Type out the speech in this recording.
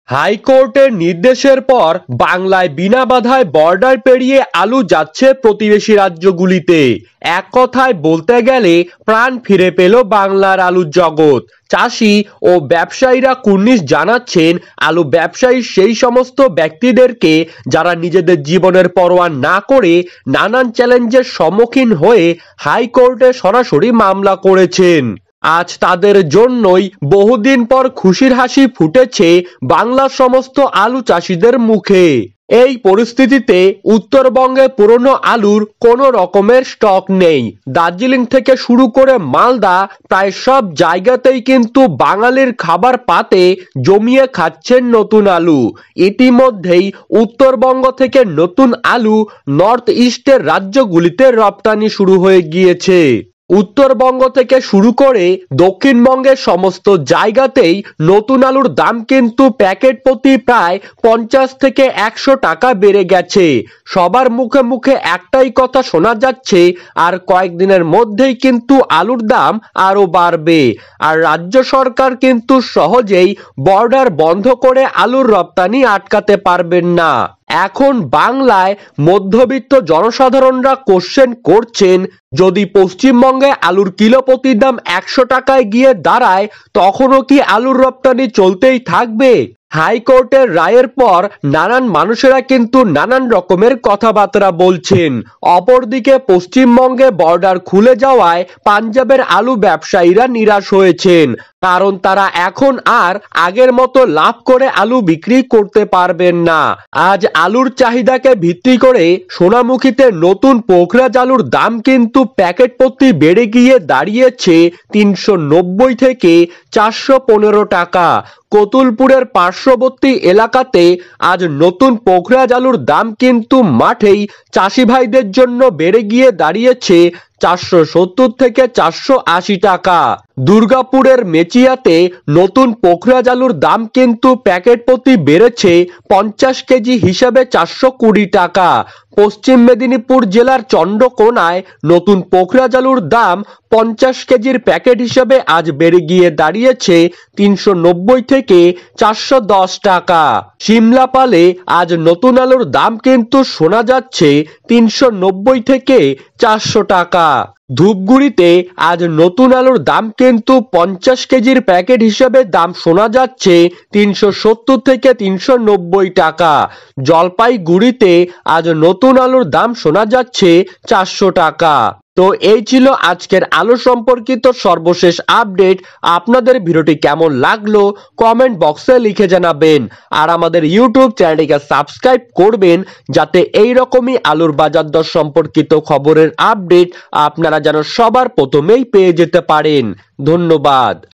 হাইকোর্টের নির্দেশের পর বাংলায় বিনা বাধায় বর্ডার পেরিয়ে আলু যাচ্ছে প্রতিবেশী রাজ্যগুলিতে। এক কথায় বলতে গেলে প্রাণ ফিরে পেল বাংলার আলুর জগৎ। চাষি ও ব্যবসায়ীরা কুর্নিশ জানাচ্ছেন আলু ব্যবসায়ী সেই সমস্ত ব্যক্তিদেরকে যারা নিজেদের জীবনের পরোয়া না করে নানান চ্যালেঞ্জের সম্মুখীন হয়ে হাইকোর্টে সরাসরি মামলা করেছেন। আজ তাদের জন্যই বহুদিন পর খুশির হাসি ফুটেছে বাংলার সমস্ত আলু চাষিদের মুখে। এই পরিস্থিতিতে উত্তরবঙ্গে পুরনো আলুর কোনো রকমের স্টক নেই। দার্জিলিং থেকে শুরু করে মালদা প্রায় সব জায়গাতেই কিন্তু বাঙালির খাবার পাতে জমিয়ে খাচ্ছেন নতুন আলু। ইতিমধ্যেই উত্তরবঙ্গ থেকে নতুন আলু নর্থ ইস্টের রাজ্যগুলিতে রপ্তানি শুরু হয়ে গিয়েছে। উত্তরবঙ্গ থেকে শুরু করে দক্ষিণবঙ্গের সমস্ত জায়গাতেই নতুন আলুর দাম কিন্তু প্যাকেট প্রতি প্রায় 50 থেকে 100 টাকা বেড়ে গেছে। সবার মুখে মুখে একটাই কথা শোনা যাচ্ছে, আর কয়েকদিনের মধ্যেই কিন্তু আলুর দাম আরো বাড়বে। আর রাজ্য সরকার কিন্তু সহজেই বর্ডার বন্ধ করে আলুর রপ্তানি আটকাতে পারবেন না। এখন বাংলায় মধ্যবিত্ত জনসাধারণরা কোশ্চেন করছেন, যদি পশ্চিমবঙ্গে আলুর কিলো প্রতি দাম 100 টাকায় গিয়ে দাঁড়ায় তখনও কি আলুর রপ্তানি চলতেই থাকবে? হাইকোর্টের রায়ের পর নানান মানুষেরা কিন্তু নানান রকমের কথাবার্তা বলছেন। অপরদিকে পশ্চিমবঙ্গে বর্ডার খুলে যাওয়ায় পাঞ্জাবের আলু ব্যবসায়ীরা নিরাশ হয়েছেন, কারণ তারা এখন আর আগের মতো লাভ করে আলু বিক্রি করতে পারবেন না। আজ আলুর চাহিদাকে ভিত্তি করে সোনামুখীতে নতুন পোখরাজ আলুর দাম কিন্তু প্যাকেট প্রতি বেড়ে গিয়ে দাঁড়িয়েছে 390 থেকে 415 টাকা। কতুলপুরের পার্শ্ববর্তী এলাকাতে আজ নতুন পোখরাজ আলুর দাম কিন্তু মাঠেই চাষি ভাইদের জন্য বেড়ে গিয়ে দাঁড়িয়েছে 470 থেকে 480 টাকা। দুর্গাপুরের মেচিয়াতে নতুন পোখরাজ আলুর দাম কিন্তু প্যাকেট প্রতি বেড়েছে 50 কেজি হিসাবে 420 টাকা। পশ্চিম মেদিনীপুর জেলার চন্দ্রকোনায় নতুন পোখরাজ আলুর দাম 50 কেজির প্যাকেট হিসাবে আজ বেড়ে গিয়ে দাঁড়িয়েছে 390 থেকে 410 টাকা। সিমলাপালে আজ নতুন আলুর দাম কিন্তু শোনা যাচ্ছে 390 থেকে 400 টাকা। ধূপগুড়িতে আজ নতুন আলুর দাম কিন্তু 50 কেজির প্যাকেট হিসেবে দাম শোনা যাচ্ছে 370 থেকে 390 টাকা। জলপাইগুড়িতে আজ নতুন আলুর দাম শোনা যাচ্ছে 400 টাকা। তো এই ছিল আজকের আলু সম্পর্কিত সর্বশেষ আপডেট। আপনাদের ভিডিওটি কেমন লাগলো কমেন্ট বক্সে লিখে জানাবেন, আর আমাদের ইউটিউব চ্যানেলটিকে সাবস্ক্রাইব করবেন যাতে এই রকমই আলুর বাজার দর সম্পর্কিত খবরের আপডেট আপনারা যেন সবার প্রথমেই পেয়ে যেতে পারেন। ধন্যবাদ।